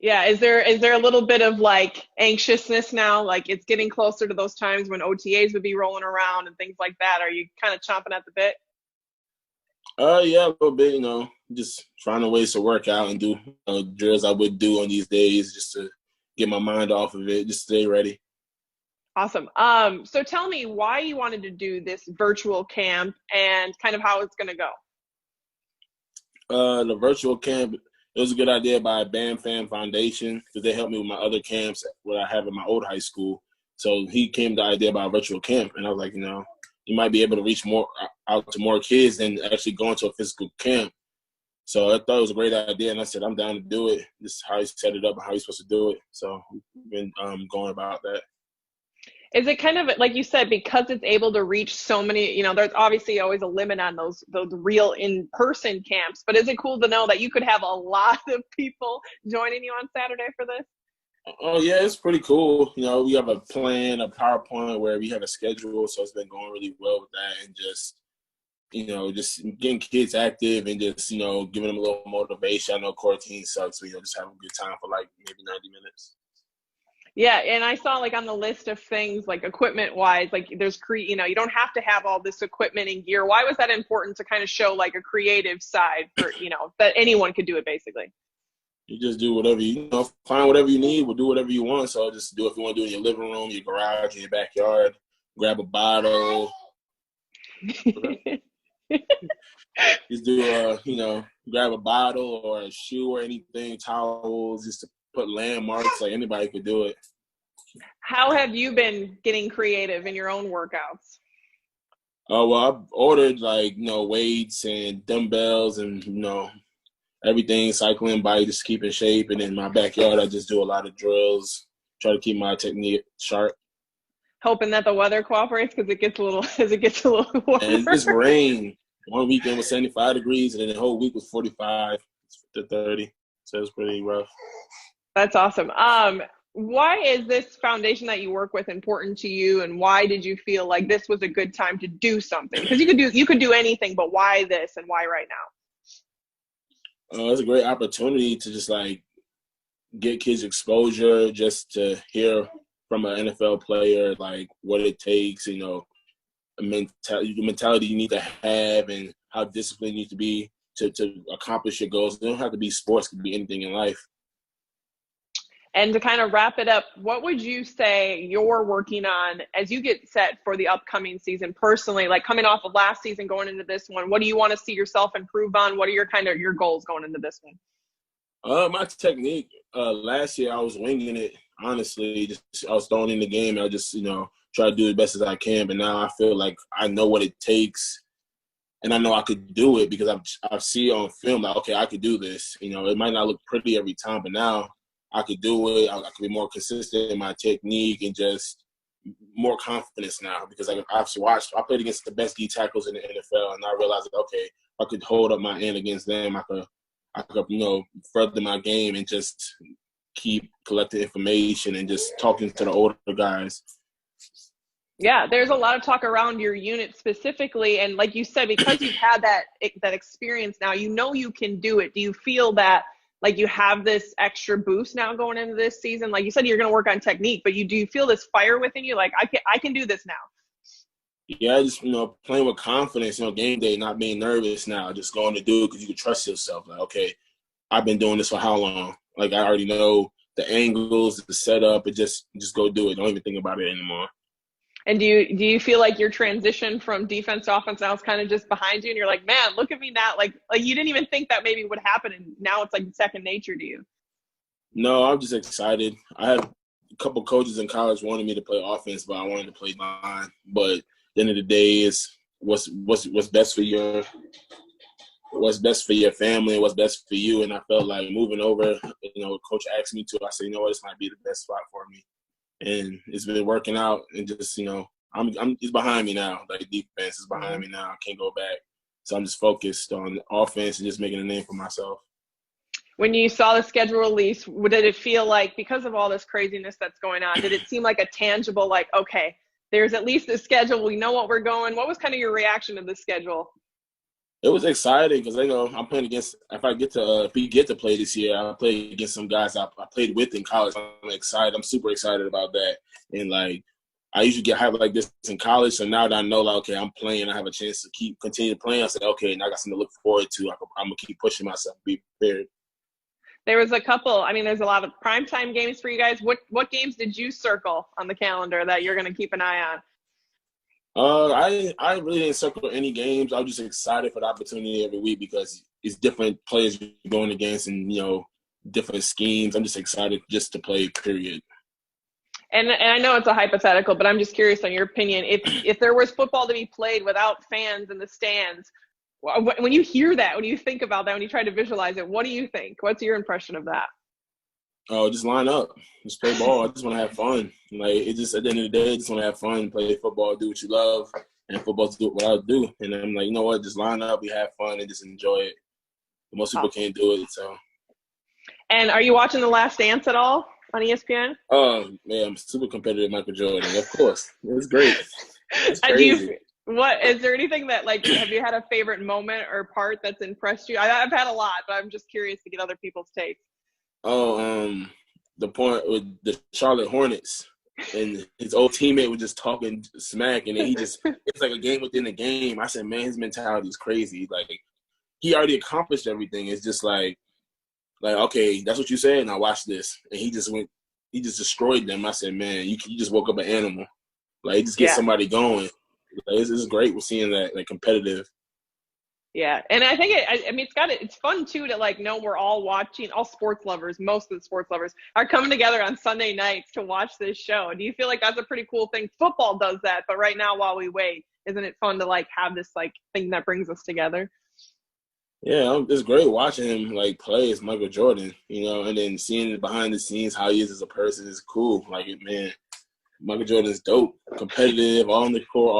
Yeah, is there a little bit of like anxiousness now? Like it's getting closer to those times when OTAs would be rolling around and things like that. Are you kind of chomping at the bit? Yeah, a little bit, just trying to ways to work out and do drills I would do on these days just to get my mind off of it, just stay ready. Awesome. So tell me why you wanted to do this virtual camp and kind of how it's going to go. The virtual camp, it was a good idea by BamFam Foundation because they helped me with my other camps what I have in my old high school. So he came to the idea about virtual camp, and I was like, you might be able to reach more out to more kids than actually going to a physical camp. So I thought it was a great idea, and I said I'm down to do it. This is how he set it up and how he's supposed to do it. So we've been going about that. Is it kind of like you said, because it's able to reach so many, there's obviously always a limit on those real in-person camps, but is it cool to know that you could have a lot of people joining you on Saturday for this? Oh yeah, it's pretty cool. We have a plan, a PowerPoint where we have a schedule, so it's been going really well with that, and just getting kids active and just giving them a little motivation. I know quarantine sucks, but just have a good time for like maybe 90 minutes. Yeah, and I saw like on the list of things like equipment wise, like there's you don't have to have all this equipment and gear. Why was that important to kind of show like a creative side for, that anyone could do it basically? You just do whatever find whatever you need. We'll do whatever you want. So just do if you want to do it in your living room, your garage, in your backyard. Grab a bottle. Just do grab a bottle or a shoe or anything, towels, just to put landmarks. Like anybody could do it. How have you been getting creative in your own workouts? Oh well, I've ordered weights and dumbbells and everything, cycling, body, just keep in shape. And in my backyard, I just do a lot of drills, try to keep my technique sharp. Hoping that the weather cooperates because it gets a little as it gets a little warmer. And it's rain. One weekend was 75 degrees, and then the whole week was 45 to 30. So it's pretty rough. That's awesome. Why is this foundation that you work with important to you, and why did you feel like this was a good time to do something? Because you could do anything, but why this and why right now? It's a great opportunity to just get kids exposure, just to hear from an NFL player what it takes, a mentality you need to have, and how disciplined you need to be to accomplish your goals. It don't have to be sports; it could be anything in life. And to kind of wrap it up, what would you say you're working on as you get set for the upcoming season personally, like coming off of last season, going into this one? What do you want to see yourself improve on? What are your goals going into this one? My technique, last year I was winging it, honestly. I was throwing in the game. I just, try to do the best as I can. But now I feel like I know what it takes, and I know I could do it because I see it on film like, okay, I could do this. It might not look pretty every time, but now I could do it. I could be more consistent in my technique and just more confidence now because I played against the best D tackles in the NFL, and I realized that, okay, I could hold up my end against them. I could further my game and just keep collecting information and just talking to the older guys. Yeah, there's a lot of talk around your unit specifically, and like you said, because you've had that experience now, you can do it. Do you feel that like you have this extra boost now going into this season? Like you said, you're going to work on technique, but do you feel this fire within you? Like I can do this now. Yeah, just playing with confidence. Game day, not being nervous now, just going to do it because you can trust yourself. Like, okay, I've been doing this for how long? Like I already know the angles, the setup, and just go do it. Don't even think about it anymore. And do you feel like your transition from defense to offense now is kind of just behind you, and you're like, man, look at me now. Like you didn't even think that maybe would happen, and now it's like second nature to you. No, I'm just excited. I had a couple coaches in college wanted me to play offense, but I wanted to play line. But at the end of the day, is what's best for your family and what's best for you. And I felt like moving over, coach asked me to. I said, this might be the best spot for me. And it's been working out, and just it's behind me now. Like defense is behind me now. I can't go back, so I'm just focused on offense and just making a name for myself. When you saw the schedule release, did it feel like, because of all this craziness that's going on, did it seem like a tangible, like, okay, there's at least a schedule, we know what we're going? What was kind of your reaction to the schedule? It was exciting because I'm playing against. If we get to play this year, I'll play against some guys I played with in college. I'm excited. I'm super excited about that. And like, I usually get hyped like this in college. So now that I know, like, okay, I'm playing, I have a chance to continue playing. I said, okay, now I got something to look forward to. I'm gonna keep pushing myself, be prepared. There was a couple. I mean, there's a lot of primetime games for you guys. What games did you circle on the calendar that you're going to keep an eye on? I really didn't circle any games. I was just excited for the opportunity every week because it's different players you're going against and, different schemes. I'm just excited just to play, period. And I know it's a hypothetical, but I'm just curious on your opinion. If there was football to be played without fans in the stands, when you hear that, when you think about that, when you try to visualize it, what do you think? What's your impression of that? Oh, just line up, just play ball. I just want to have fun. Like, it just, at the end of the day, I just want to have fun, play football, do what you love, and football's do what I do. And I'm like, you know what? Just line up, we have fun, and just enjoy it. Most people can't do it, so. And are you watching The Last Dance at all on ESPN? Oh man, I'm super competitive, Michael Jordan. Of course, it's great. It's crazy. What is there anything that, like, have you had a favorite moment or part that's impressed you? I've had a lot, but I'm just curious to get other people's takes. Oh, the point with the Charlotte Hornets and his old teammate was just talking smack, and then it's like a game within a game. I said, man, his mentality is crazy. Like, he already accomplished everything. It's just like, okay, that's what you said. Now watch this. And he just destroyed them. I said, man, you just woke up an animal. Like, just get somebody going. Like, it's great. We're seeing that, like, competitive. Yeah, and I think it's fun too to, like, know we're all watching. All sports lovers, most of the sports lovers, are coming together on Sunday nights to watch this show. Do you feel like that's a pretty cool thing? Football does that, but right now, while we wait, isn't it fun to, like, have this, like, thing that brings us together? Yeah, it's great watching him, like, play as Michael Jordan, and then seeing behind the scenes how he is as a person is cool. Like, man, Michael Jordan's dope, competitive, all on the court,